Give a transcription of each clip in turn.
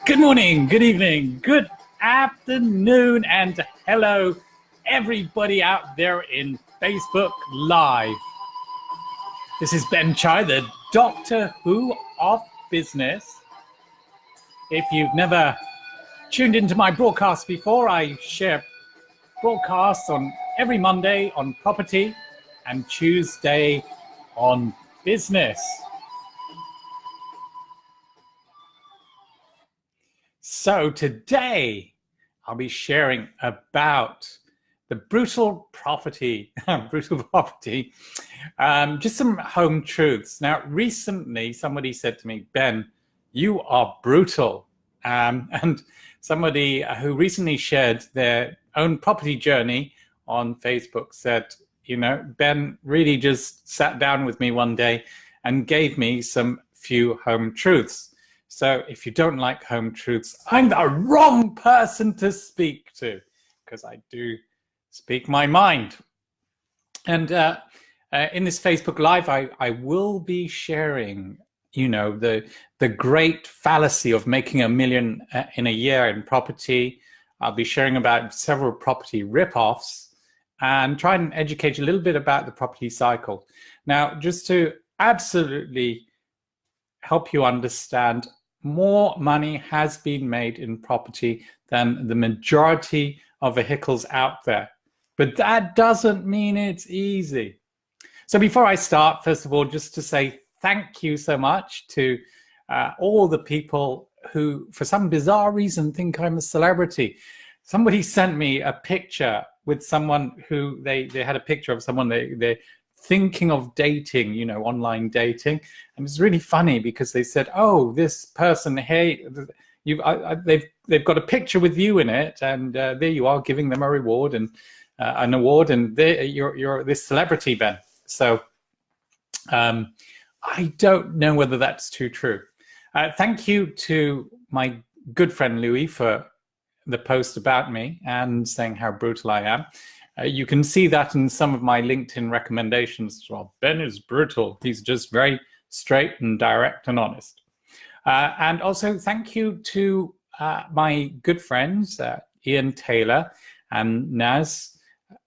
Good morning, good evening, good afternoon, and hello everybody out there in Facebook Live. This is Ben Chai, the Doctor Who of Business. If you've never tuned into my broadcast before, I share broadcasts on every Monday on property and Tuesday on business. So today I'll be sharing about the brutal property, just some home truths. Now, recently somebody said to me, Ben, you are brutal. And somebody who recently shared their own property journey on Facebook said, you know, Ben really just sat down with me one day and gave me some few home truths. So if you don't like home truths, I'm the wrong person to speak to, because I do speak my mind. And in this Facebook Live, I will be sharing, you know, the great fallacy of making $1 million in a year in property. I'll be sharing about several property rip-offs and try and educate you a little bit about the property cycle. Now, just to absolutely help you understand, more money has been made in property than the majority of vehicles out there. But that doesn't mean it's easy. So before I start, first of all, just to say thank you so much to all the people who, for some bizarre reason, think I'm a celebrity. Somebody sent me a picture with someone who they had a picture of someone they're thinking of dating, you know, online dating. And it's really funny because they said, oh, this person, hey, they've got a picture with you in it, and there you are giving them a reward and an award, and you're this celebrity, Ben. So I don't know whether that's too true. Thank you to my good friend Louis for the post about me and saying how brutal I am. You can see that in some of my LinkedIn recommendations as well. Ben is brutal. He's just very straight and direct and honest. And also thank you to my good friends, Ian Taylor and Naz,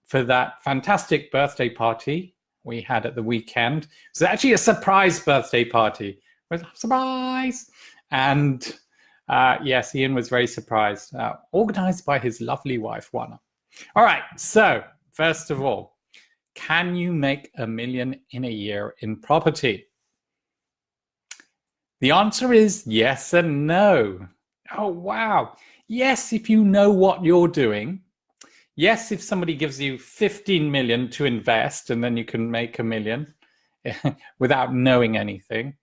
for that fantastic birthday party we had at the weekend. It was actually a surprise birthday party. It was a surprise. And yes, Ian was very surprised. Organized by his lovely wife, Juana. All right, so first of all, can you make $1 million in a year in property? The answer is yes and no. Oh, wow. Yes, if you know what you're doing. Yes, if somebody gives you 15 million to invest and then you can make $1 million without knowing anything.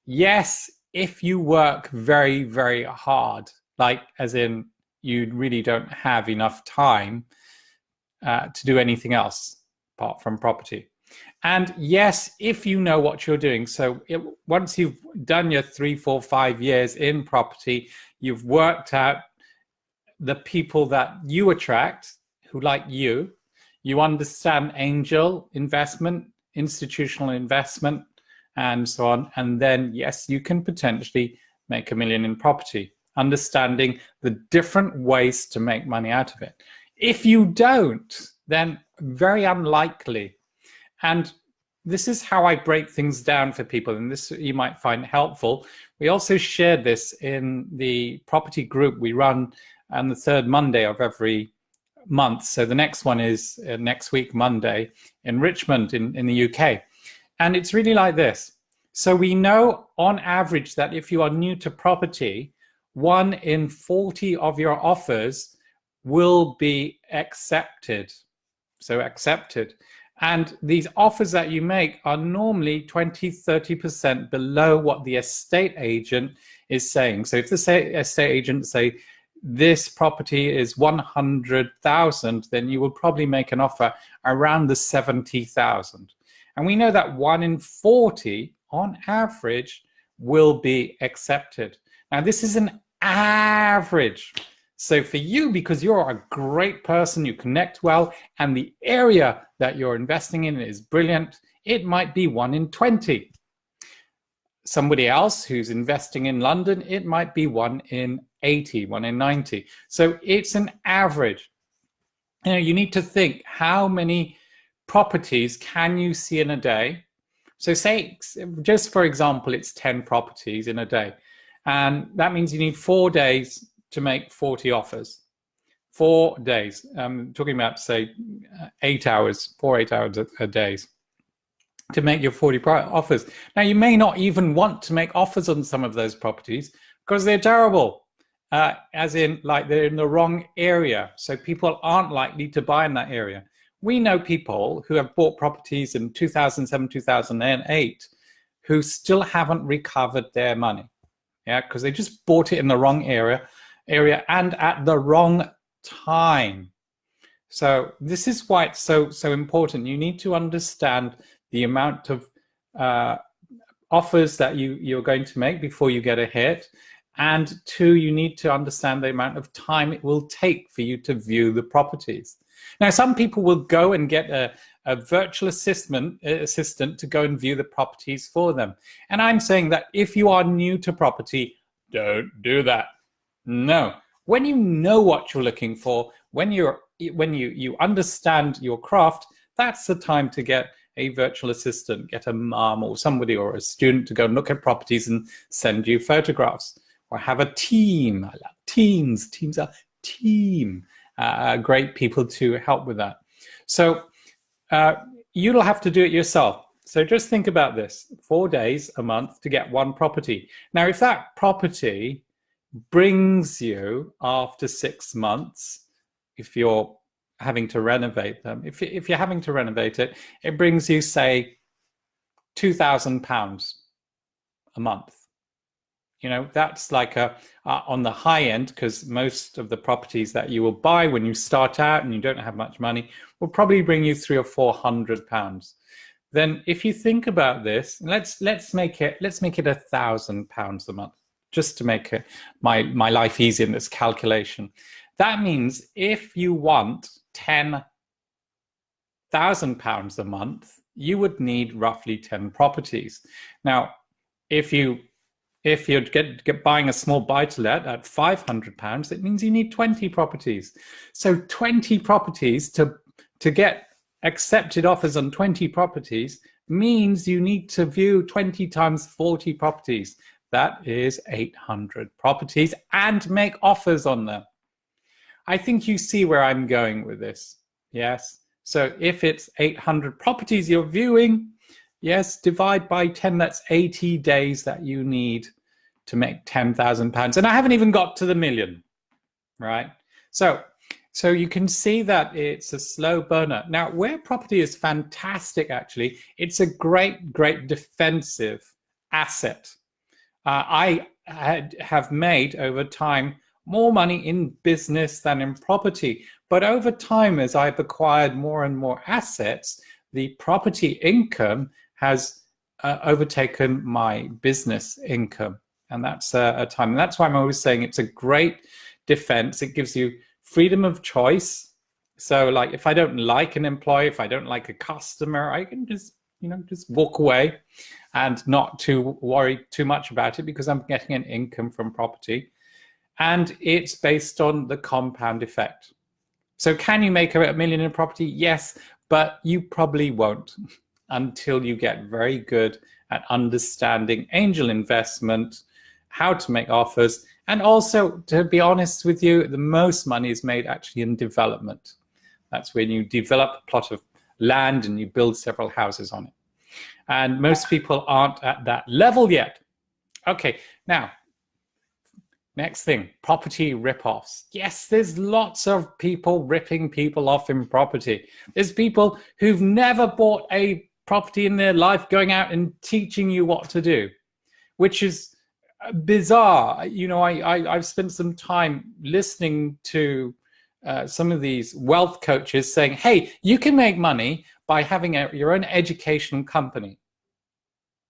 Yes, if you work very, very hard, like as in you really don't have enough time to do anything else apart from property. And yes, if you know what you're doing. So once you've done your 3, 4, 5 years in property, you've worked out the people that you attract who like you, you understand angel investment, institutional investment, and so on. And then, yes, you can potentially make $1 million in property, understanding the different ways to make money out of it. If you don't, then very unlikely. And this is how I break things down for people, and this you might find helpful. We also shared this in the property group we run on the third Monday of every month. So the next one is next week, Monday, in Richmond in the UK. And it's really like this. So we know on average that if you are new to property, 1 in 40 of your offers will be accepted. So accepted. And these offers that you make are normally 20, 30% below what the estate agent is saying. So if the estate agent say, this property is 100,000, then you will probably make an offer around the 70,000. And we know that 1 in 40 on average will be accepted. Now this is an average. So for you, because you're a great person, you connect well, and the area that you're investing in is brilliant, it might be 1 in 20. somebody else who's investing in London, it might be 1 in 80, 1 in 90. So it's an average. You need to think, how many properties can you see in a day? So say, just for example, it's 10 properties in a day. And that means you need 4 days to make 40 offers. 4 days. I'm talking about, say, 8 hours, 8 hours a day to make your 40 offers. Now, you may not even want to make offers on some of those properties because they're terrible, as in, like, they're in the wrong area. So people aren't likely to buy in that area. We know people who have bought properties in 2007, 2008, who still haven't recovered their money. Yeah, because they just bought it in the wrong area and at the wrong time. So this is why it's so important. You need to understand the amount of offers that you're going to make before you get a hit. And 2, you need to understand the amount of time it will take for you to view the properties. Now, some people will go and get a virtual assistant to go and view the properties for them. And I'm saying that if you are new to property, don't do that. No. When you know what you're looking for, when you understand your craft, that's the time to get a virtual assistant, get a mum or somebody or a student to go and look at properties and send you photographs. Or have a team. I love teams. Teams are team. Great people to help with that. So you'll have to do it yourself. So just think about this: 4 days a month to get 1 property. Now, if that property brings you after 6 months, if you're having to renovate them, if you're having to renovate it, it brings you, say, £2,000 a month. That's like on the high end, because most of the properties that you will buy when you start out and you don't have much money will probably bring you £300 or £400. Then, if you think about this, let's make it £1,000 a month, just to make my life easy in this calculation. That means if you want £10,000 a month, you would need roughly 10 properties. Now, if you're buying a small buy-to-let at £500, it means you need 20 properties. So 20 properties to get accepted offers on 20 properties means you need to view 20 times 40 properties. That is 800 properties, and make offers on them. I think you see where I'm going with this. Yes. So if it's 800 properties you're viewing, yes, divide by 10, that's 80 days that you need to make £10,000. And I haven't even got to the million, right? So you can see that it's a slow burner. Now, where property is fantastic, actually, it's a great defensive asset. I have made over time more money in business than in property. But over time, as I've acquired more and more assets, the property income has overtaken my business income. And that's a time. And that's why I'm always saying it's a great defense. It gives you freedom of choice. So, like, if I don't like an employee, if I don't like a customer, I can just walk away and not to worry too much about it, because I'm getting an income from property. And it's based on the compound effect. So can you make $1 million in property? Yes, but you probably won't until you get very good at understanding angel investment, how to make offers. And also, to be honest with you, the most money is made actually in development. That's when you develop a plot of land and you build several houses on it. And most people aren't at that level yet. Okay, now, next thing, property rip-offs. Yes, there's lots of people ripping people off in property. There's people who've never bought a property in their life going out and teaching you what to do, which is bizarre. I've spent some time listening to some of these wealth coaches saying, hey, you can make money by having your own education company.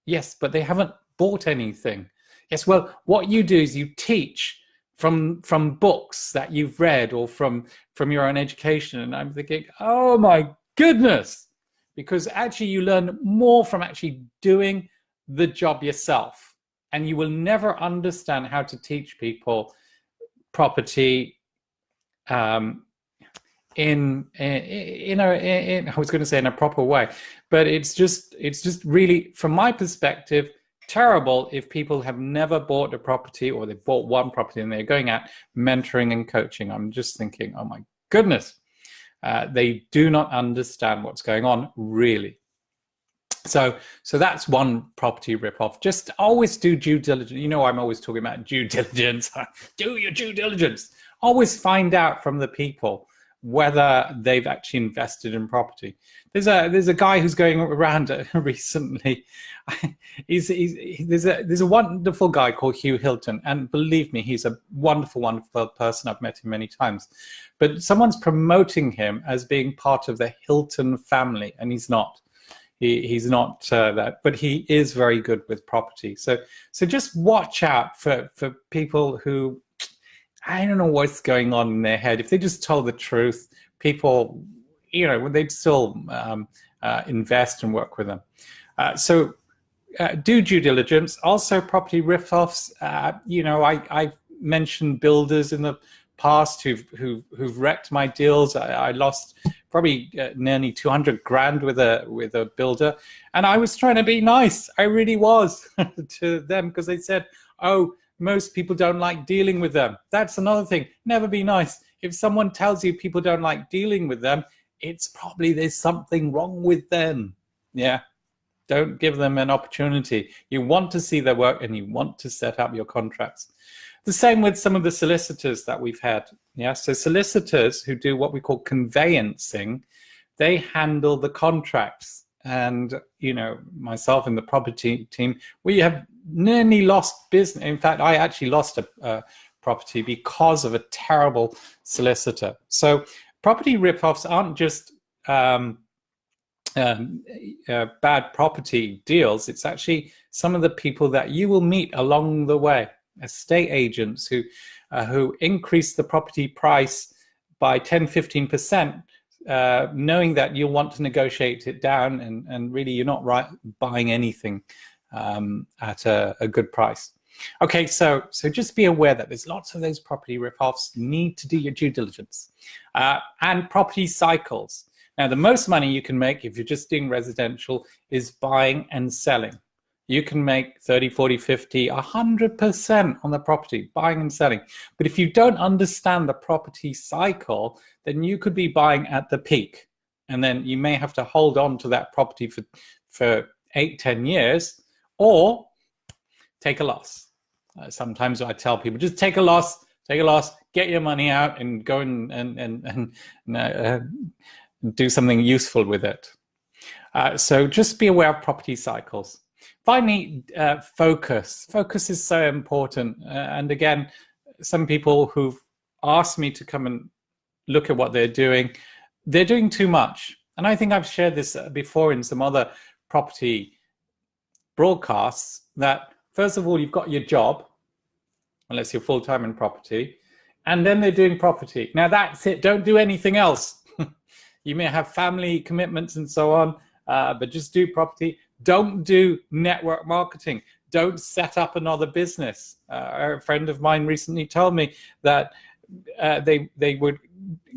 Yes, but they haven't bought anything. Yes, well, what you do is you teach from books that you've read or from your own education. And I'm thinking, oh my goodness, because actually you learn more from actually doing the job yourself, and you will never understand how to teach people property in I was going to say in a proper way, but it's just really, from my perspective, terrible if people have never bought a property, or they've bought one property and they're going out mentoring and coaching. I'm just thinking, oh my goodness, they do not understand what's going on, really. So that's one property ripoff. Just always do due diligence. You know, I'm always talking about due diligence. Do your due diligence. Always find out from the people whether they've actually invested in property. There's a guy who's going around recently. There's a wonderful guy called Hugh Hilton, and believe me, he's a wonderful person. I've met him many times, but someone's promoting him as being part of the Hilton family, and he's not. He's not that, but he is very good with property. So just watch out for people who, I don't know what's going on in their head. If they just told the truth, people, you know, they'd still invest and work with them. So do due diligence. Also, property ripoffs. You know, I've mentioned builders in the past who've wrecked my deals. I lost probably nearly 200 grand with a builder, and I was trying to be nice. I really was to them, because they said, oh, most people don't like dealing with them. That's another thing. Never be nice. If someone tells you people don't like dealing with them, it's probably there's something wrong with them. Yeah. Don't give them an opportunity. You want to see their work, and you want to set up your contracts. The same with some of the solicitors that we've had. Yeah, so solicitors who do what we call conveyancing, they handle the contracts. And, you know, myself and the property team, we have nearly lost business. In fact, I actually lost a property because of a terrible solicitor. So property ripoffs aren't just bad property deals. It's actually some of the people that you will meet along the way. Estate agents who increase the property price by 10-15%, knowing that you'll want to negotiate it down, and really you're not buying anything at a good price. Okay, so just be aware that there's lots of those property ripoffs. You need to do your due diligence. And property cycles. Now, the most money you can make if you're just doing residential is buying and selling. You can make 30, 40, 50, 100% on the property, buying and selling. But if you don't understand the property cycle, then you could be buying at the peak. And then you may have to hold on to that property for 8, 10 years, or take a loss. Sometimes I tell people, just take a loss, get your money out, and go and do something useful with it. So just be aware of property cycles. Finally, focus. Focus is so important. And again, some people who've asked me to come and look at what they're doing too much. And I think I've shared this before in some other property broadcasts, that first of all, you've got your job, unless you're full-time in property, and then they're doing property. Now that's it. Don't do anything else. You may have family commitments and so on, but just do property. Don't do network marketing. Don't set up another business. A friend of mine recently told me that they were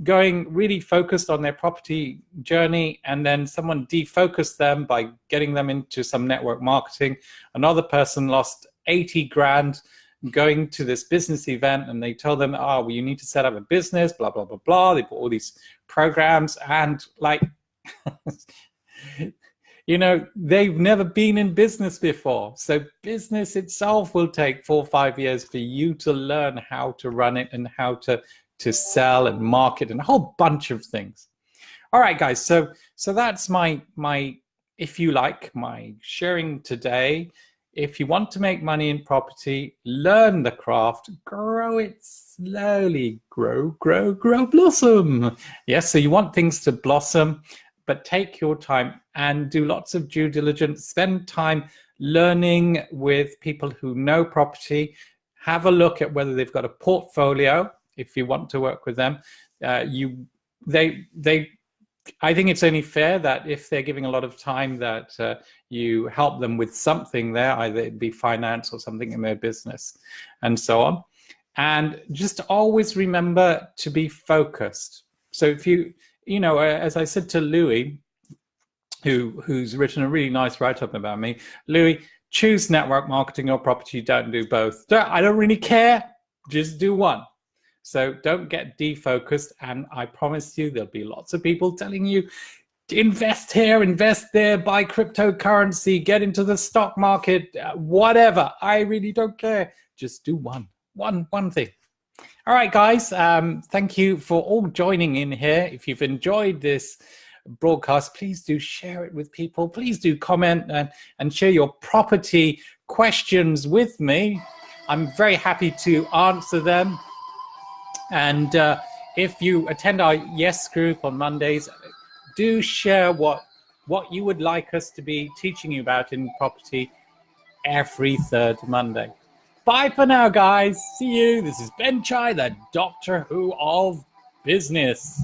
going really focused on their property journey, and then someone defocused them by getting them into some network marketing. Another person lost 80 grand going to this business event, and they told them, oh, well, you need to set up a business, blah, blah, blah, blah. They put all these programs, and like, you know, they've never been in business before. So business itself will take 4 or 5 years for you to learn how to run it and how to sell and market and a whole bunch of things. All right, guys. So that's my, if you like, my sharing today. If you want to make money in property, learn the craft, grow it slowly, grow, blossom. Yes, so you want things to blossom, but take your time and do lots of due diligence. Spend time learning with people who know property. Have a look at whether they've got a portfolio. If you want to work with them, I think it's only fair that if they're giving a lot of time, that you help them with something there, either it be finance or something in their business and so on. And just always remember to be focused. So if you know, as I said to Louis, who's written a really nice write-up about me, Louis, choose network marketing or property, don't do both. I don't really care, just do one. So don't get defocused, and I promise you there'll be lots of people telling you invest here, invest there, buy cryptocurrency, get into the stock market, whatever. I really don't care. Just do one thing. All right, guys, thank you for all joining in here. If you've enjoyed this broadcast, please do share it with people. Please do comment and share your property questions with me. I'm very happy to answer them. And if you attend our Yes group on Mondays, do share what you would like us to be teaching you about in property every third Monday. Bye for now, guys. See you. This is Ben Chai, the Doctor Who of Business.